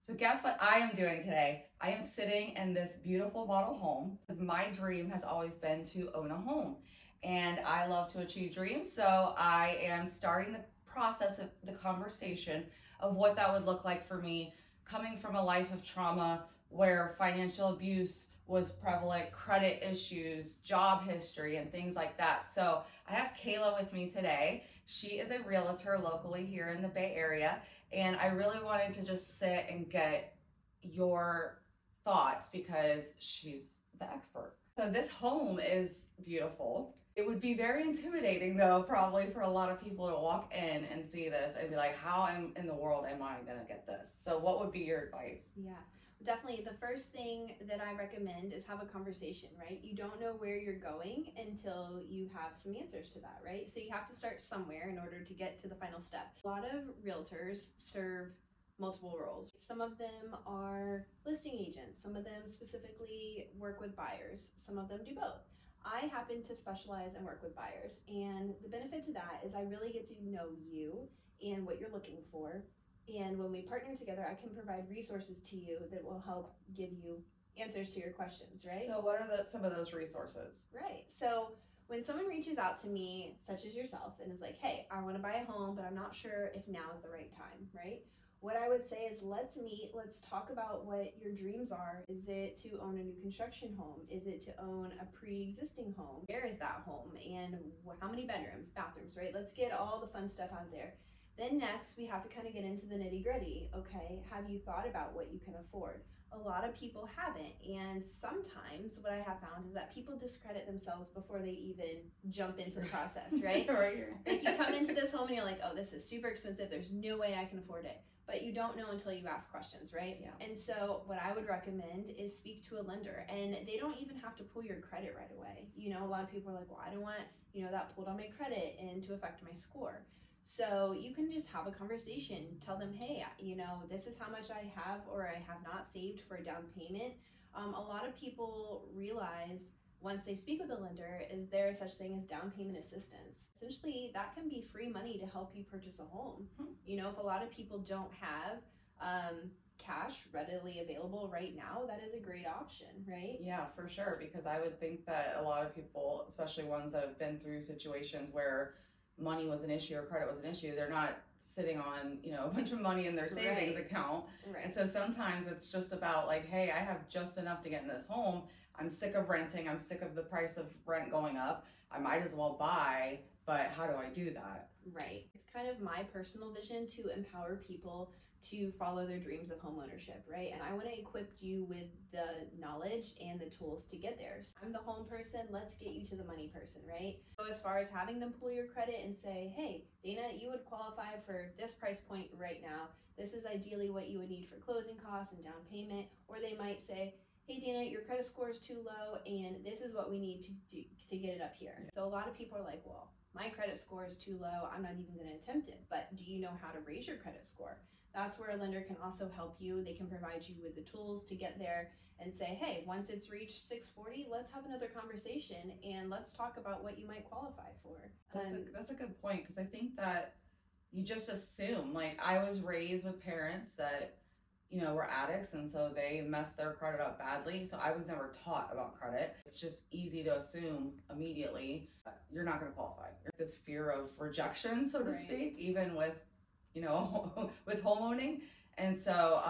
So guess what I am doing today? I am sitting in this beautiful model home because my dream has always been to own a home. And I love to achieve dreams, so I am starting the process of the conversation of what that would look like for me coming from a life of trauma where financial abuse was prevalent, credit issues, job history, and things like that. So I have Kayla with me today. She is a realtor locally here in the Bay Area, and I really wanted to just sit and get your thoughts because she's the expert. So this home is beautiful. It would be very intimidating though, probably for a lot of people to walk in and see this and be like, how in the world am I gonna get this? So what would be your advice? Yeah, definitely. The first thing that I recommend is have a conversation, right? You don't know where you're going until you have some answers to that, right? So you have to start somewhere in order to get to the final step. A lot of realtors serve multiple roles. Some of them are listing agents, some of them specifically work with buyers, some of them do both. I happen to specialize and work with buyers, and the benefit to that is I really get to know you and what you're looking for. And when we partner together, I can provide resources to you that will help give you answers to your questions, right? So what are some of those resources? Right. So when someone reaches out to me, such as yourself, and is like, hey, I want to buy a home, but I'm not sure if now is the right time, right? What I would say is let's meet, let's talk about what your dreams are. Is it to own a new construction home? Is it to own a pre-existing home? Where is that home? And how many bedrooms, bathrooms, right? Let's get all the fun stuff out there. Then next, we have to kind of get into the nitty gritty. Okay, have you thought about what you can afford? A lot of people haven't, and sometimes what I have found is that people discredit themselves before they even jump into the process, right? Right. If you come into this home and you're like, oh, this is super expensive, there's no way I can afford it. But you don't know until you ask questions, right? Yeah. And so what I would recommend is speak to a lender, and they don't even have to pull your credit right away. You know, a lot of people are like, well, I don't want, that pulled on my credit and to affect my score. So you can just have a conversation, tell them, hey, this is how much I have or I have not saved for a down payment. A lot of people realize once they speak with a lender, is there such thing as down payment assistance? Essentially, that can be free money to help you purchase a home. If a lot of people don't have cash readily available right now, that is a great option, right? Yeah, for sure, because I would think that a lot of people, especially ones that have been through situations where money was an issue or credit was an issue, they're not sitting on a bunch of money in their savings account. Right. And so sometimes it's just about like, hey, I have just enough to get in this home. I'm sick of renting. I'm sick of the price of rent going up. I might as well buy, but how do I do that? Right. It's kind of my personal vision to empower people to follow their dreams of home ownership, right? And I want to equip you with the knowledge and the tools to get there. So I'm the home person, let's get you to the money person, right? So as far as having them pull your credit and say, hey, Dana, you would qualify for this price point right now. This is ideally what you would need for closing costs and down payment. Or they might say, hey, Dana, your credit score is too low and this is what we need to do to get it up here. Yeah. So a lot of people are like, well, my credit score is too low, I'm not even going to attempt it. But do you know how to raise your credit score? That's where a lender can also help you. They can provide you with the tools to get there and say, hey, once it's reached 640, let's have another conversation and let's talk about what you might qualify for. That's a good point, because I think that you just assume, like I was raised with parents that were addicts, and so they messed their credit up badly. So I was never taught about credit. It's just easy to assume immediately you're not going to qualify. This fear of rejection, so to speak, even with with homeowning. And so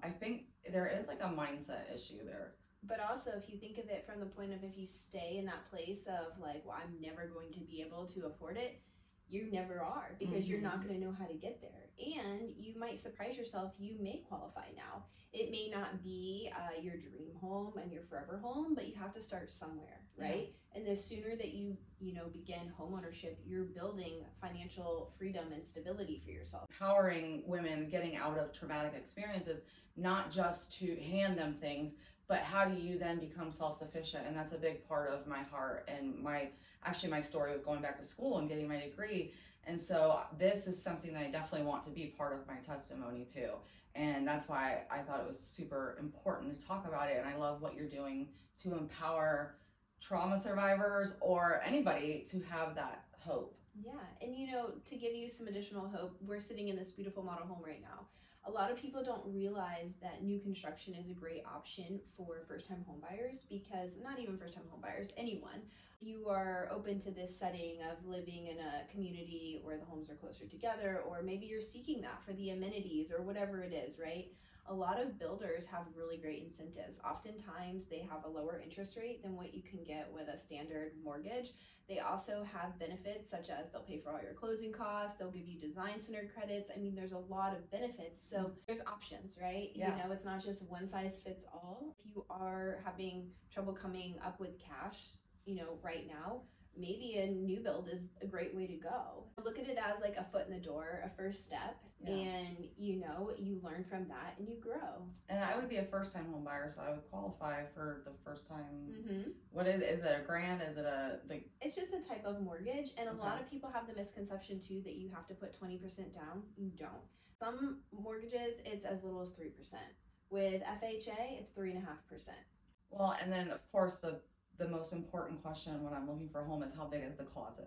I think there is like a mindset issue there. But also, if you think of it from the point of if you stay in that place of like, well, I'm never going to be able to afford it, you never are, because you're not going to know how to get there. And you might surprise yourself, you may qualify now. It may not be your dream home and your forever home, but you have to start somewhere, right? Yeah. And the sooner that you begin home ownership, you're building financial freedom and stability for yourself. Empowering women getting out of traumatic experiences, not just to hand them things, but how do you then become self-sufficient? And that's a big part of my heart and my story with going back to school and getting my degree. And so this is something that I definitely want to be part of my testimony too. And that's why I thought it was super important to talk about it. And I love what you're doing to empower trauma survivors or anybody to have that hope. Yeah, and to give you some additional hope, we're sitting in this beautiful model home right now. A lot of people don't realize that new construction is a great option for first-time homebuyers, because not even first-time homebuyers, anyone. You are open to this setting of living in a community where the homes are closer together, or maybe you're seeking that for the amenities or whatever it is, right? A lot of builders have really great incentives. Oftentimes they have a lower interest rate than what you can get with a standard mortgage. They also have benefits such as they'll pay for all your closing costs, they'll give you design center credits. I mean, there's a lot of benefits. So there's options, right? Yeah. You know, it's not just one size fits all. If you are having trouble coming up with cash, you know, right now, maybe a new build is a great way to go. Look at it as like a foot in the door, a first step, and you know, you learn from that and you grow. And I would be a first-time home buyer, so I would qualify for the first time. Mm-hmm. What is it? A grant? Is it It's just a type of mortgage, and a lot of people have the misconception too that you have to put 20% down. You don't. Some mortgages, it's as little as 3%. With FHA, it's 3.5%. Well, and then of course the most important question when I'm looking for a home is how big is the closet?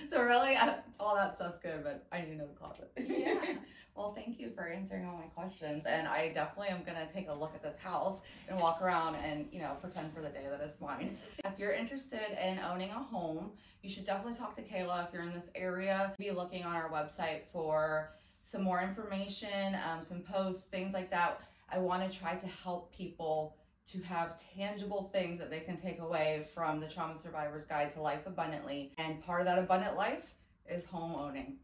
so really, all that stuff's good, but I need to know the closet. Yeah. Well, thank you for answering all my questions, and I definitely am gonna take a look at this house and walk around and, you know, pretend for the day that it's mine. If you're interested in owning a home, you should definitely talk to Kayla. If you're in this area, be looking on our website for some more information, some posts, things like that. I want to try to help people to have tangible things that they can take away from the Trauma Survivor's Guide to Life Abundantly. And part of that abundant life is home owning.